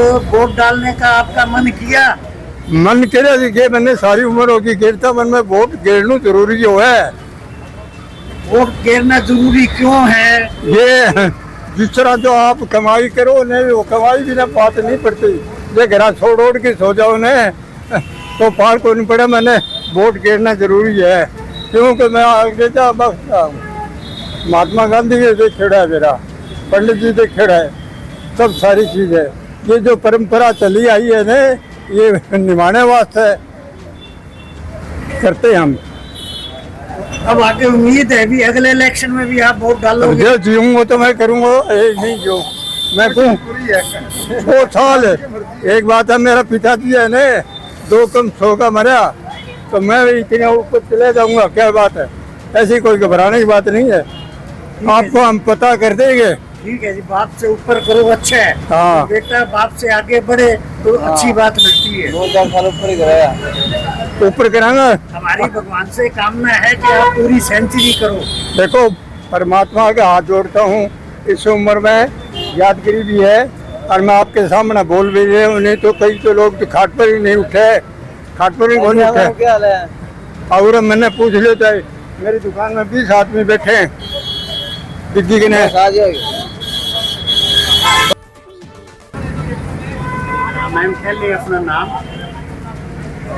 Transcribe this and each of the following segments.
Vote डालने का आपका मन किया? मन करे कि मैंने सारी उम्र होगी गिरता मन में वोट गिरना जरूरी जो है। वोट गिरना जरूरी क्यों है? ये जिस तरह जो आप कमाई करो नहीं वो कमाई भी ना बात नहीं पड़ती। ये घर छोड़ ओढ़ के सो जाओ ने तो पार को नहीं पड़ा। मैंने वोट गिरना जरूरी है क्योंकि मैं आगे जा महात्मा गांधी जी खेड़ा है, मेरा पंडित जी से खेड़ा है, सब सारी चीज है। ये जो परंपरा चली आई है ना ये निभाने वास्ते करते हैं हम। अब आगे उम्मीद है भी अगले इलेक्शन में भी आप वोट डालोगे? जो जीऊंगा तो मैं करूंगा, नहीं जो मैं कहूँ 2 साल। एक बात है मेरा पिताजी है ने 2 कम 100 का मरा तो मैं इतने ऊपर चले जाऊंगा, क्या बात है? ऐसी कोई घबराने की बात नहीं है। आपको हम पता कर देंगे। ठीक है जी, बाप से ऊपर करो अच्छा है। हाँ। बेटा बाप से आगे बढ़े तो अच्छी बात लगती है। 2-4 साल ऊपर ही कराया, ऊपर करांगा। हमारी भगवान से कामना है कि आप पूरी सेंचुरी करो। देखो परमात्मा के हाथ जोड़ता हूँ, इस उम्र में यादगिरी भी है और मैं आपके सामने बोल भी रहे हूँ। नहीं तो कई तो लोग तो खाट पर ही नहीं उठे, खाट पर ही कौन उठे। और मैंने पूछ लेता है, मेरी दुकान में 20 आदमी बैठे हैं दिग्गी के ने। मैम कह ले अपना नाम।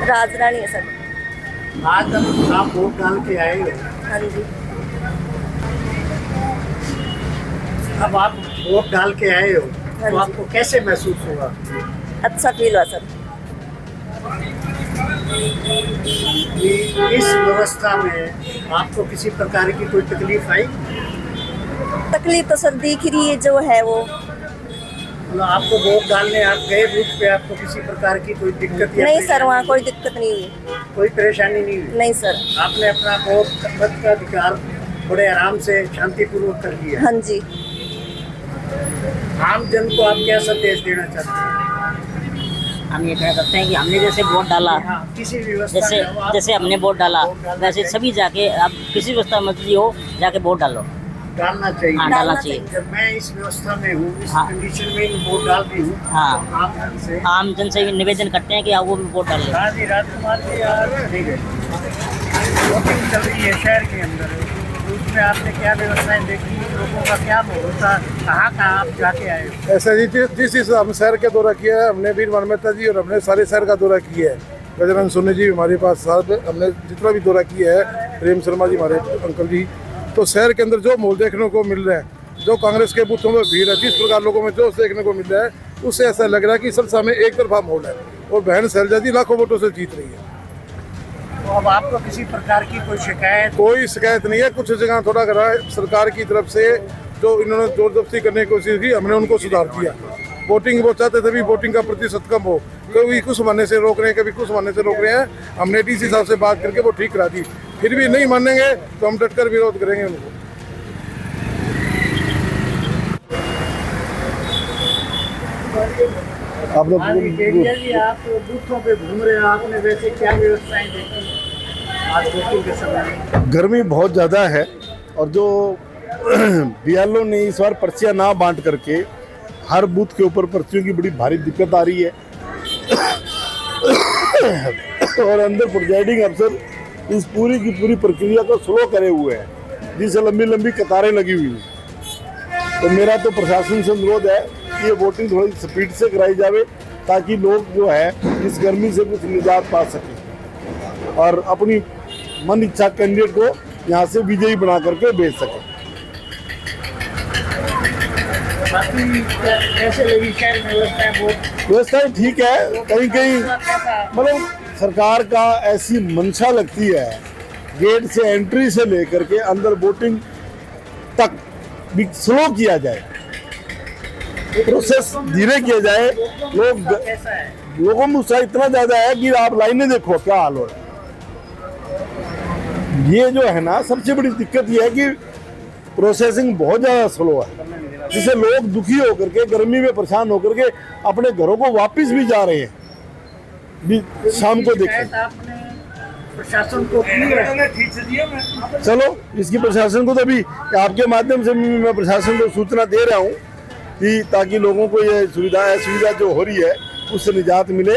राजरानी है सर। आज आप वोट डाल के आए हो। हाँ जी। अब आप वोट डाल के आए हो हाँ तो जी। आपको कैसे महसूस होगा? अच्छा फील हुआ सर। इस व्यवस्था में आपको किसी प्रकार की कोई तकलीफ आई? तकलीफ तो सर दिख रही है जो है वो। मतलब आपको वोट डालने आप गए बूथ पे, आपको किसी प्रकार की कोई दिक्कत या नहीं सर, वहाँ कोई दिक्कत नहीं हुई। कोई परेशानी नहीं हुई? नहीं सर। आपने अपना वोट मत का अधिकार बड़े आराम से शांतिपूर्वक कर लिया। हाँ जी। आम जन को आप क्या संदेश देना चाहते हैं? हम ये कह सकते हैं कि हमने जैसे वोट डाला, हाँ, किसी भी व्यवस्था में हो आप जैसे हमने वोट डाला वैसे सभी जाके आप किसी व्यवस्था में हो जाके वोट डालो। डालना चाहिए। हाँ, डालना चाहिए। जब मैं इस व्यवस्था में हूँ, इस हाँ। कंडीशन में वोट डाल रही हूँ, हाँ। तो आप जन से आम जन से निवेदन करते हैं कि आप वो भी वोट डालें। हाँ जी, राजकुमार जी यार ठीक है। वोटिंग चल रही है शहर के अंदर, तो उसमें आपने क्या व्यवस्थाएं देखी, लोगों का क्या माहौल था, कहाँ आप जाके आए? ऐसा जी जिस हम शहर का दौरा किया है हमने, वीर मानवेता जी और हमने सारे शहर का दौरा किया है। गजानन सोनी जी हमारे पास साथ, हमने जितना भी दौरा किया है, प्रेम शर्मा जी हमारे अंकल जी, तो शहर के अंदर जो माहौल देखने को मिल रहा है, जो कांग्रेस के बूथों में भीड़ है, जिस प्रकार लोगों में जोश देखने को मिल रहा है, उससे ऐसा लग रहा है कि सरसा में एक तरफा माहौल है और बहन शैलजा जी लाखों वोटों से जीत रही है। तो अब आपको किसी प्रकार की कोई शिकायत? कोई शिकायत नहीं है। कुछ जगह थोड़ा करा सरकार की तरफ से जो इन्होंने जोर जबरदस्ती करने की कोशिश की, हमने उनको सुधार किया। वोटिंग वो चाहते थे भी वोटिंग का प्रतिशत कम हो, कभी कुछ मानने से रोक रहे हैं, कभी कुछ मानने से रोक रहे हैं। हमने डीसी साहब से बात करके वो ठीक करा दी। फिर भी नहीं मानेंगे तो हम डटकर विरोध करेंगे उनको। आप लोग आप बूथों पे घूम रहे हैं, आपने वैसे क्या व्यवस्थाएं देखी आज वोटिंग के समय? गर्मी बहुत ज़्यादा है और जो बीएलओ ने इस बार पर्चियाँ ना बांट करके हर बूथ के ऊपर पर्चियों की बड़ी भारी दिक्कत आ रही है और अंदर प्रिजाइडिंग अफसर इस पूरी की पूरी प्रक्रिया को स्लो करे हुए हैं, जिससे लंबी लंबी कतारें लगी हुई हैं। तो मेरा तो प्रशासन से अनुरोध है कि ये वोटिंग थोड़ी स्पीड से कराई जावे ताकि लोग जो है इस गर्मी से कुछ निजात पा सकें और अपनी मन इच्छा कैंडिडेट को यहाँ से विजयी बना करके भेज सकें। बाकी कैसे लगी शहर में? लगता है वोट व्यवस्था ठीक है, कहीं कहीं मतलब सरकार का ऐसी मंशा लगती है गेट से एंट्री से लेकर के अंदर वोटिंग तक भी स्लो किया जाए, प्रोसेस धीरे किया जाए। कैसा है? लोगों में उत्साह इतना ज्यादा है कि आप लाइनें देखो क्या हाल हो रहा है। ये जो है ना सबसे बड़ी दिक्कत ये है कि प्रोसेसिंग बहुत ज्यादा स्लो है, जिससे लोग दुखी होकर के गर्मी में परेशान होकर के अपने घरों को वापस भी जा रहे हैं। भी शाम को देखें, प्रशासन को चलो इसकी प्रशासन को तो अभी आपके माध्यम से मैं प्रशासन को सूचना दे रहा हूँ कि ताकि लोगों को ये सुविधा जो हो रही है उससे निजात मिले।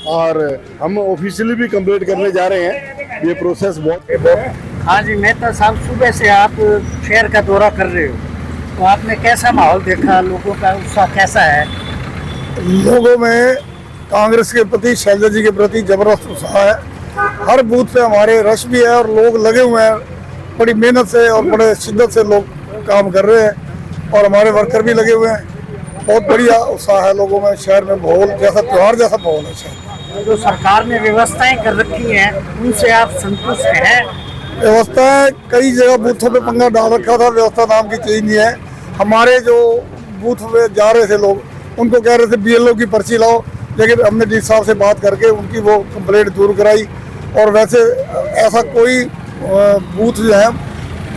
और हम ऑफिशियली भी कंप्लेंट करने जा रहे हैं। ये प्रोसेस बहुत हाँ जी, मेहता साहब, सुबह से आप शहर का दौरा कर रहे हो, तो आपने कैसा माहौल देखा? लोगों का उत्साह कैसा है? लोगों में कांग्रेस के प्रति, शैलजा जी के प्रति जबरदस्त उत्साह है। हर बूथ पे हमारे रश भी है और लोग लगे हुए हैं, बड़ी मेहनत से और बड़े शिद्दत से लोग काम कर रहे हैं और हमारे वर्कर भी लगे हुए हैं। बहुत बढ़िया उत्साह है लोगों में। शहर में माहौल जैसा त्योहार जैसा माहौल है शहर। जो सरकार ने व्यवस्थाएं कर रखी हैं, उनसे आप संतुष्ट हैं? व्यवस्था कई जगह बूथों पे पंगा डाल रखा था, व्यवस्था नाम की चीज नहीं है। हमारे जो बूथ पे जा रहे थे लोग, उनको कह रहे थे BLO की पर्ची लाओ, लेकिन हमने डी साहब से बात करके उनकी वो कंप्लेंट दूर कराई। और वैसे ऐसा कोई बूथ जो है,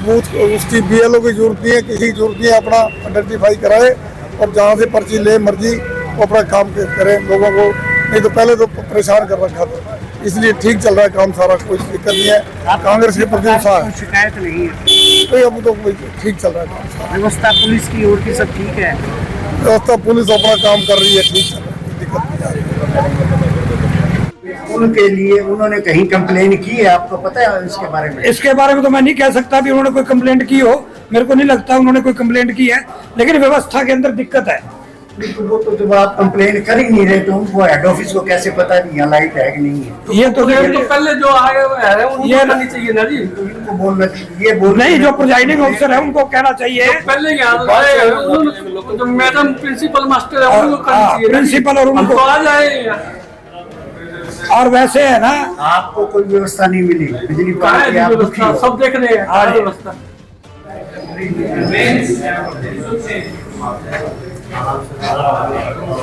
बूथ उसकी BLO की जरूरत नहीं है, किसी की जरूरत नहीं है। अपना आइडेंटिफाई कराए और जहाँ से पर्ची ले मर्जी वो अपना काम करें लोगों को। नहीं तो पहले तो परेशान कर रखा था, इसलिए ठीक चल रहा है काम सारा, कोई दिक्कत नहीं है। कांग्रेस के प्रति उत्साह है, शिकायत नहीं है? तो अब तो कोई ठीक चल रहा है काम। व्यवस्था पुलिस की ओर की सब ठीक है? व्यवस्था पुलिस अपना काम कर रही है, ठीक चल रहा है, कोई दिक्कत नहीं आ रही। उनके लिए उन्होंने कहीं कंप्लेन की है, आपको पता है इसके बारे में? इसके बारे में तो मैं नहीं कह सकता भी उन्होंने कोई कंप्लेंट की हो, मेरे को नहीं लगता उन्होंने कोई कंप्लेंट की है, लेकिन व्यवस्था के अंदर दिक्कत है। वो तो जब आप कंप्लेन कर ही नहीं रहे तो उनको हेड ऑफिस को कैसे पता नहीं यहाँ लाइट है कि नहीं है? ये तो पहले जो आए हैं उनको ये करनी चाहिए ना जी। इनको बोलना चाहिए, ये बोल नहीं, जो प्रिजाइडिंग ऑफिसर है उनको कहना चाहिए। पहले यहाँ आए हैं, जो मैडम प्रिंसिपल मास्टर है उनको करनी चाहिए। प्रिंसिपल और उनको आ जाए। और वैसे है ना, आपको कोई व्यवस्था नहीं मिली बिजली पानी की, आप दुखी हो? सब देख रहे हैं हर व्यवस्था।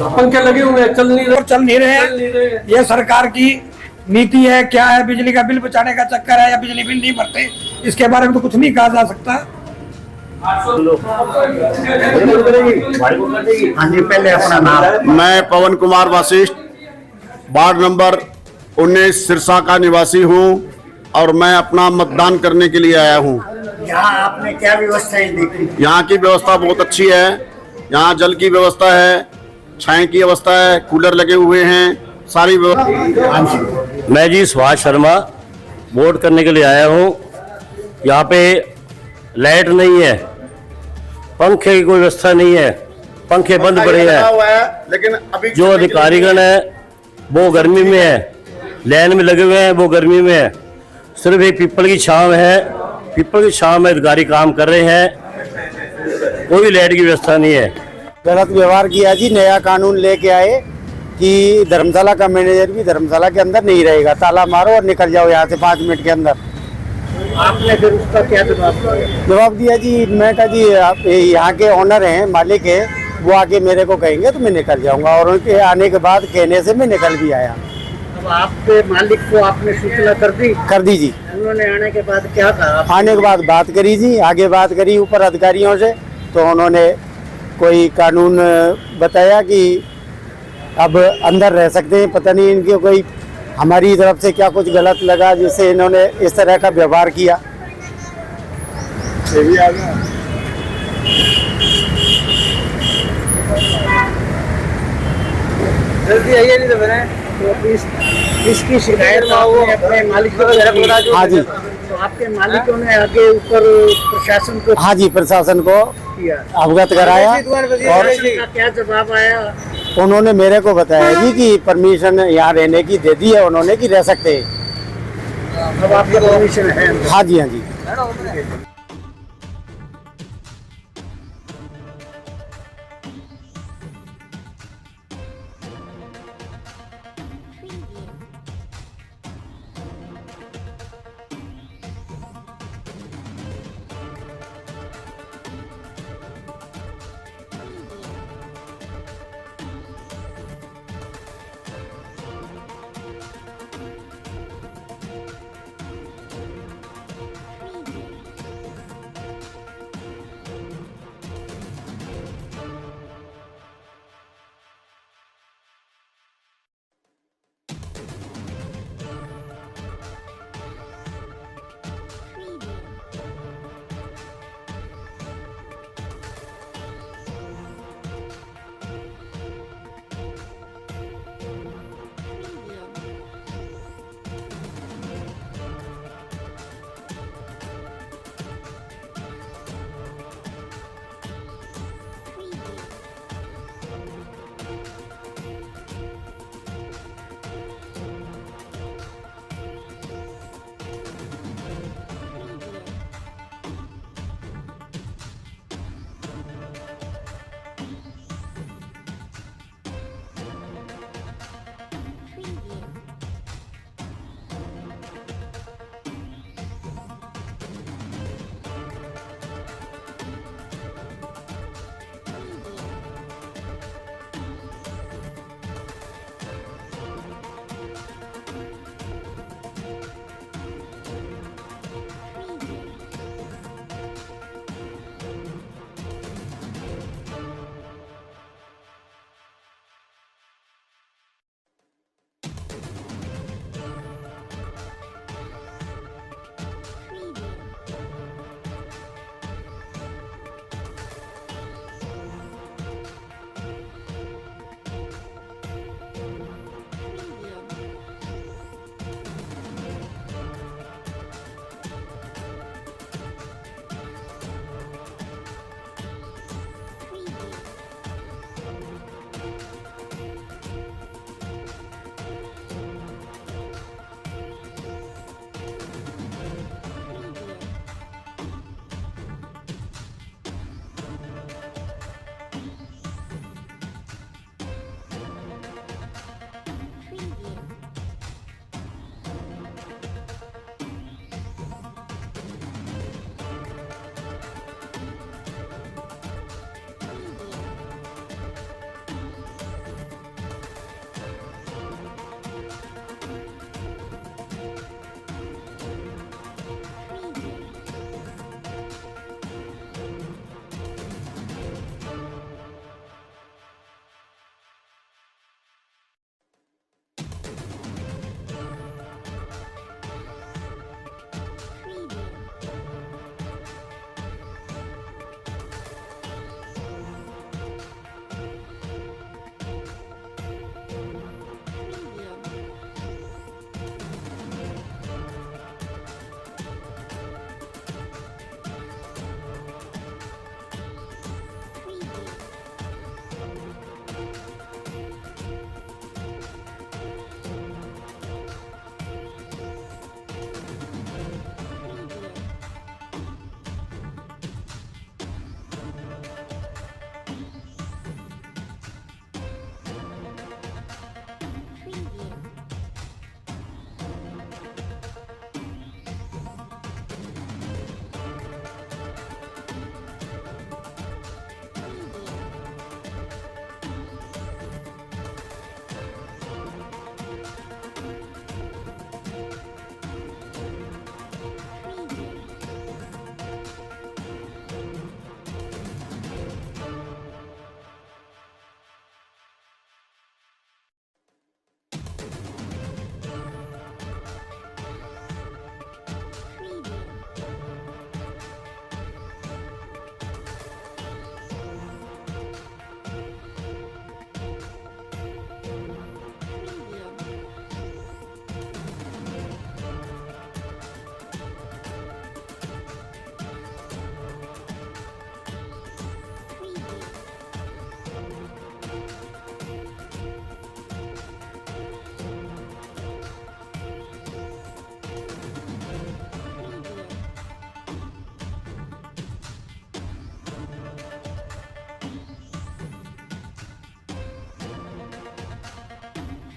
पंखे लगे हुए हैं, चल नहीं रहे। ये सरकार की नीति है, क्या है, बिजली का बिल बचाने का चक्कर है या बिजली बिल नहीं भरते, इसके बारे में तो कुछ नहीं कहा जा सकता। हाँ जी, पहले अपना नाम। मैं पवन कुमार वाशिष्ठ, वार्ड नंबर 19 सिरसा का निवासी हूँ और मैं अपना मतदान करने के लिए आया हूँ। यहाँ आपने क्या व्यवस्थाएं देखी? यहाँ की व्यवस्था बहुत अच्छी है। यहाँ जल की व्यवस्था है, छाए की व्यवस्था है, कूलर लगे हुए हैं, सारी व्यवस्था। मैं जी सुभाष शर्मा वोट करने के लिए आया हूँ। यहाँ पे लाइट नहीं है, पंखे की कोई व्यवस्था नहीं है, पंखे बंद पड़े हैं। लेकिन अभी जो अधिकारीगण है वो गर्मी में है, लाइन में लगे हुए हैं, वो गर्मी में है। सिर्फ एक पीपल की छांव है, पीपल की छांव में अधिकारी काम कर रहे हैं, कोई लाइट की व्यवस्था नहीं है। गलत व्यवहार किया जी। नया कानून लेके आए कि धर्मशाला का मैनेजर भी धर्मशाला के अंदर नहीं रहेगा, ताला मारो और निकल जाओ यहाँ से 5 मिनट के अंदर। आपने फिर उसका क्या जवाब दिया? जवाब दिया जी, मैं कहा जी आप यहाँ के ओनर हैं, मालिक है, वो आके मेरे को कहेंगे तो मैं निकल जाऊंगा। और उनके आने के बाद कहने से मैं निकल भी आया। अब आपके मालिक को आपने सूचना कर दी? कर दी जी। उन्होंने आने के बाद क्या कहा? आने के बाद बात करी जी, आगे बात करी ऊपर अधिकारियों से, तो उन्होंने कोई कानून बताया कि अब अंदर रह सकते हैं। पता नहीं इनके कोई हमारी तरफ से क्या कुछ गलत लगा जिससे इन्होंने इस तरह का व्यवहार किया। जल्दी आइए, नहीं तो बने तो इसकी शिकायत आपने अपने मालिक को? हाँ जी। तो आपके मालिकों ने आगे ऊपर प्रशासन को? हाँ जी, प्रशासन को किया, अवगत कराया। और का क्या जवाब आया? उन्होंने मेरे को बताया जी कि परमिशन यहाँ रहने की दे दी है उन्होंने, कि रह सकते हैं। अब आपकी परमिशन है? हाँ जी, हाँ जी।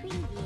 Quindi